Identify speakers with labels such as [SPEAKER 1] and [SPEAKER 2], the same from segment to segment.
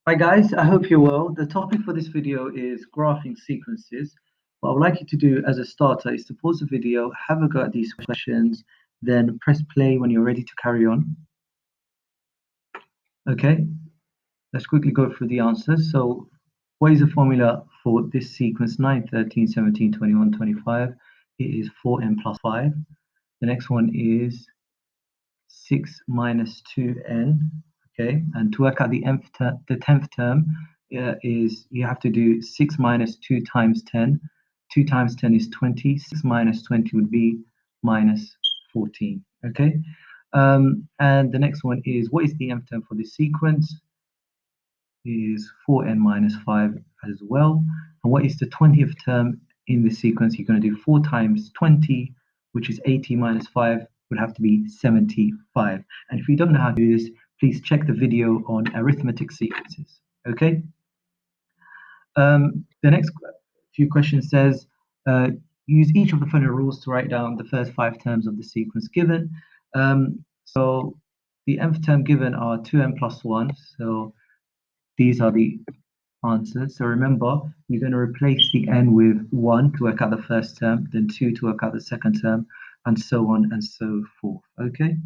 [SPEAKER 1] Hi guys, I hope you're well. The topic for this video is graphing sequences. What I would like you to do as a starter is to pause the video, have a go at these questions, then press play when you're ready to carry on. Okay, let's quickly go through the answers. So what is the formula for this sequence 9, 13, 17, 21, 25? It is 4n plus 5. The next one is 6 minus 2n. Okay, and to work out the 10th term is you have to do 6 minus 2 times 10. 2 times 10 is 20. 6 minus 20 would be minus 14. Okay, and the next one is what is the nth term for this sequence? Is 4n minus 5 as well. And what is the 20th term in this sequence? You're going to do 4 times 20, which is 80 minus 5, would have to be 75. And if you don't know how to do this, please check the video on arithmetic sequences. Okay. The next few questions says, use each of the following rules to write down the first 5 terms of the sequence given. So the nth term given are 2n plus 1. So these are the answers. So remember, you're going to replace the n with 1 to work out the first term, then 2 to work out the second term, and so on and so forth. Okay.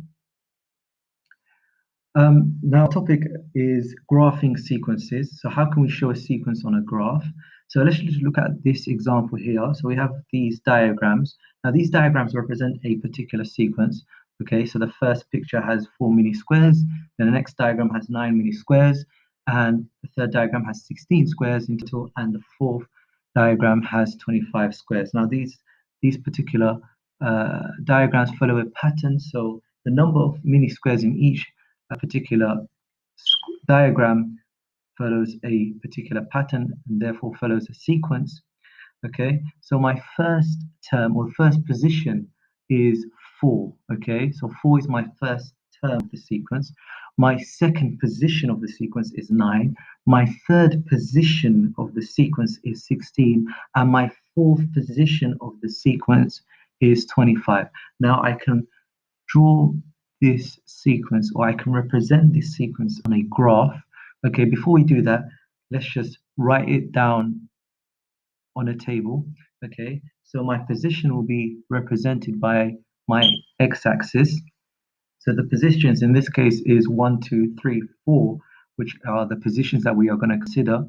[SPEAKER 1] Now, topic is graphing sequences. So how can we show a sequence on a graph? So let's just look at this example here. So we have these diagrams. Now, these diagrams represent a particular sequence. Okay, so the first picture has 4 mini squares, then the next diagram has 9 mini squares, and the third diagram has 16 squares in total, and the fourth diagram has 25 squares. Now, these particular diagrams follow a pattern. So the number of mini squares in each particular diagram follows a particular pattern and therefore follows a sequence. Okay, so my first term or first position is 4. Okay, so 4 is my first term of the sequence. My second position of the sequence is 9. My third position of the sequence is 16. And my fourth position of the sequence is 25. Now I can draw this sequence, or I can represent this sequence on a graph. Okay, before we do that, let's just write it down on a table. Okay, so my position will be represented by my x-axis. So the positions in this case is 1, 2, 3, 4, which are the positions that we are going to consider.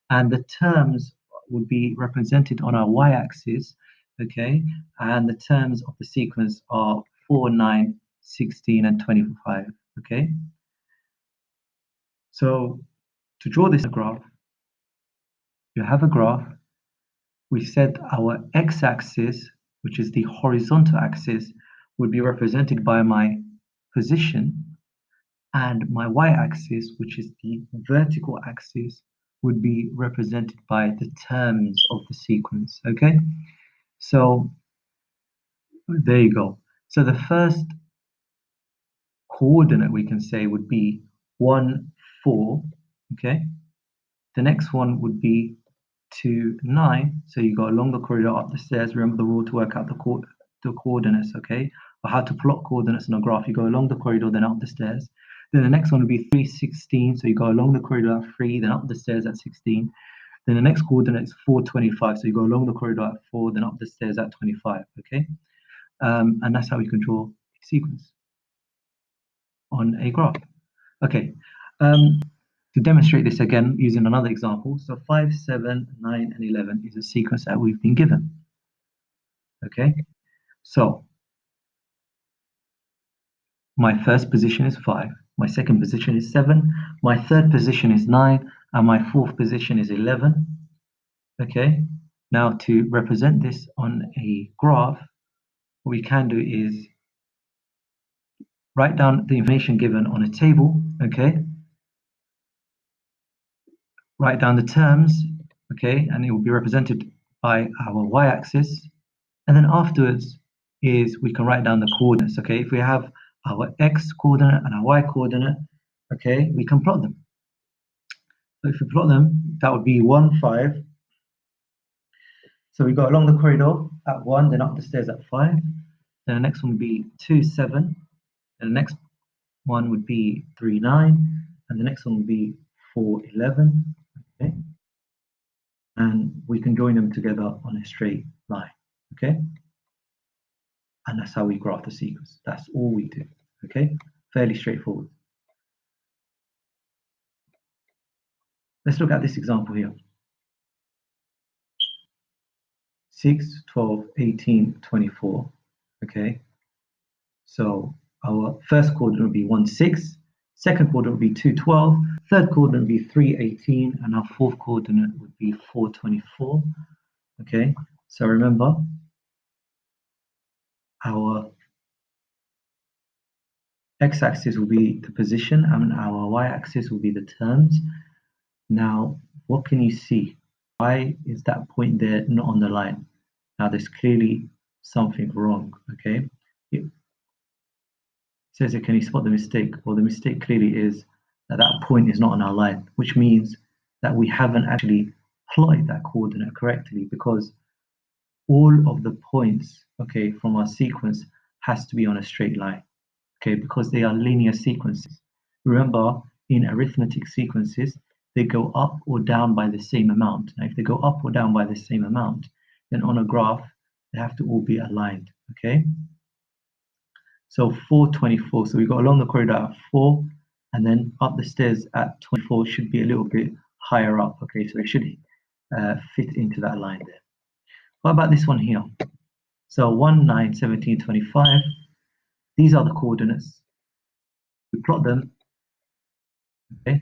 [SPEAKER 1] And the terms would be represented on our y-axis. Okay, and the terms of the sequence are 4, 9, 16, and 25. Okay, so to draw this graph, you have a graph. We said our x-axis, which is the horizontal axis, would be represented by my position, and my y-axis, which is the vertical axis, would be represented by the terms of the sequence. Okay, so there you go. So the first coordinate we can say would be 1, 4. Okay, the next one would be 2, 9. So you go along the corridor up the stairs. Remember the rule to work out the coordinates, okay? Or how to plot coordinates on a graph. You go along the corridor, then up the stairs. Then the next one would be 3, 16. So you go along the corridor at 3, then up the stairs at 16. Then the next coordinate is 4, 25. So you go along the corridor at 4, then up the stairs at 25, okay? And that's how we can draw a sequence on a graph. Okay. To demonstrate this again using another example, so 5, 7, 9, and 11 is a sequence that we've been given. Okay, so my first position is 5, my second position is 7, my third position is 9, and my fourth position is 11. Okay, now to represent this on a graph, what we can do is write down the information given on a table. Okay, write down the terms. Okay, and it will be represented by our y-axis. And then afterwards is we can write down the coordinates. Okay, if we have our x coordinate and our y coordinate, okay, we can plot them. So if we plot them, that would be 1, 5. So we go along the corridor at 1, then up the stairs at 5. Then the next one would be 2, 7. And the next one would be 3, 9. And the next one would be 4, 11. Okay, and we can join them together on a straight line. Okay, and that's how we graph the sequence. That's all we do. Okay, fairly straightforward. Let's look at this example here. 6, 12, 18, 24. Okay, so our first coordinate would be 1, 6. Second coordinate would be 2, 12. Third coordinate would be 3, 18. And our fourth coordinate would be 4, 24. Okay, so remember, our x-axis will be the position and our y-axis will be the terms. Now, what can you see? Why is that point there not on the line? Now, there's clearly something wrong, okay? It says here, can you spot the mistake? Well, the mistake clearly is that that point is not on our line, which means that we haven't actually plotted that coordinate correctly, because all of the points, okay, from our sequence has to be on a straight line, okay, because they are linear sequences. Remember, in arithmetic sequences, they go up or down by the same amount. Now, if they go up or down by the same amount, then on a graph, they have to all be aligned, okay? So 4, 24, so we got along the corridor at 4, and then up the stairs at 24 should be a little bit higher up, okay? So it should fit into that line there. What about this one here? So 1, 9, 17, 25. These are the coordinates. We plot them, okay?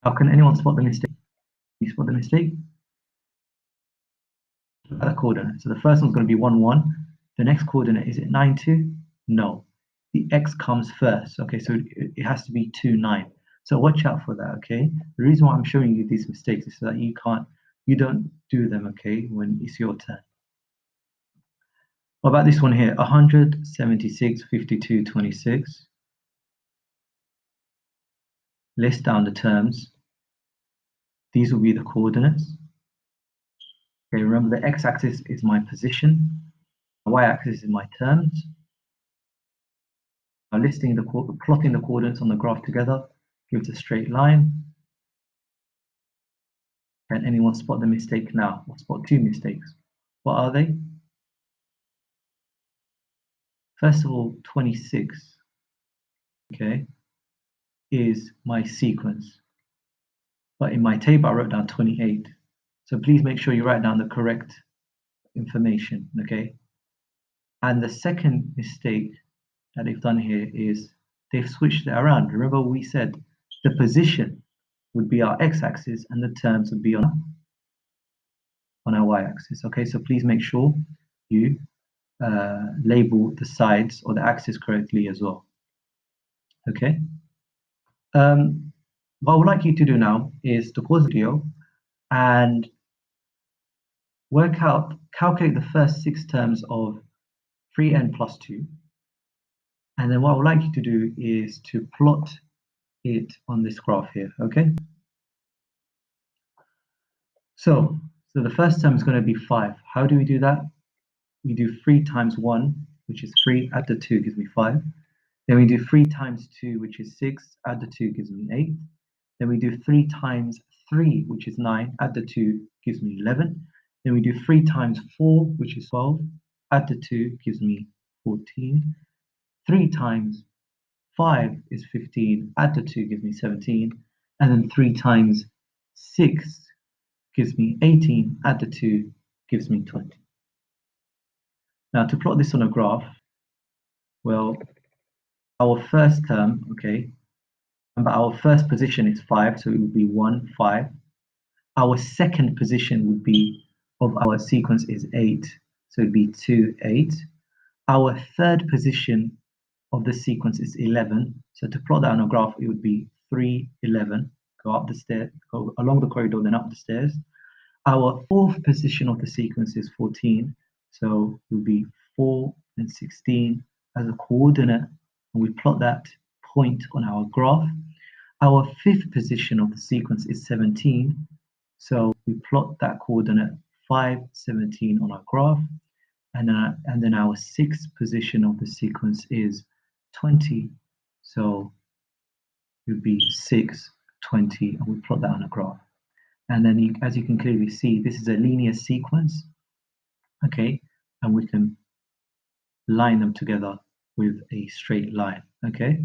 [SPEAKER 1] How can anyone spot the mistake? Can you spot the mistake? At the coordinate. So the first one's going to be 1, 1. The next coordinate, is it 9, 2? No. The x comes first. Okay, so it has to be 2, 9. So watch out for that, okay? The reason why I'm showing you these mistakes is so that you don't do them, okay, when it's your turn. What about this one here? 176, 52, 26. List down the terms. These will be the coordinates. Okay, remember the x-axis is my position, the y-axis is my terms. Now plotting the coordinates on the graph together gives a straight line. Can anyone spot the mistake now? Or spot two mistakes? What are they? First of all, 26, okay, is my sequence. But in my table, I wrote down 28. So please make sure you write down the correct information, okay? And the second mistake that they've done here is they've switched it around. Remember we said the position would be our x-axis and the terms would be on our y-axis, okay? So please make sure you label the sides or the axis correctly as well, okay? What I would like you to do now is to pause the video and calculate the first 6 terms of 3n plus 2. And then what I would like you to do is to plot it on this graph here, okay? So the first term is going to be 5. How do we do that? We do 3 times 1, which is 3, add the 2 gives me 5. Then we do 3 times 2, which is 6, add the 2 gives me 8. Then we do 3 times 3, which is 9, add the 2 gives me 11. Then we do 3 times 4, which is 12, add the 2 gives me 14. 3 times 5 is 15, add the 2 gives me 17. And then 3 times 6 gives me 18, add the 2 gives me 20. Now to plot this on a graph, well, our first term, okay, remember our first position is 5, so it would be 1, 5. Our second position would be of our sequence is 8, so it would be 2, 8. Our third position of the sequence is 11, so to plot that on a graph, it would be 3, 11. Go up the stairs, go along the corridor, then up the stairs. Our fourth position of the sequence is 14, so it would be 4 and 16 as a coordinate, and we plot that point on our graph. Our fifth position of the sequence is 17, so we plot that coordinate 5, 17 on our graph, and then our sixth position of the sequence is 20, so it would be 6, 20, and we plot that on a graph. And then as you can clearly see, this is a linear sequence, okay? And we can line them together with a straight line, okay?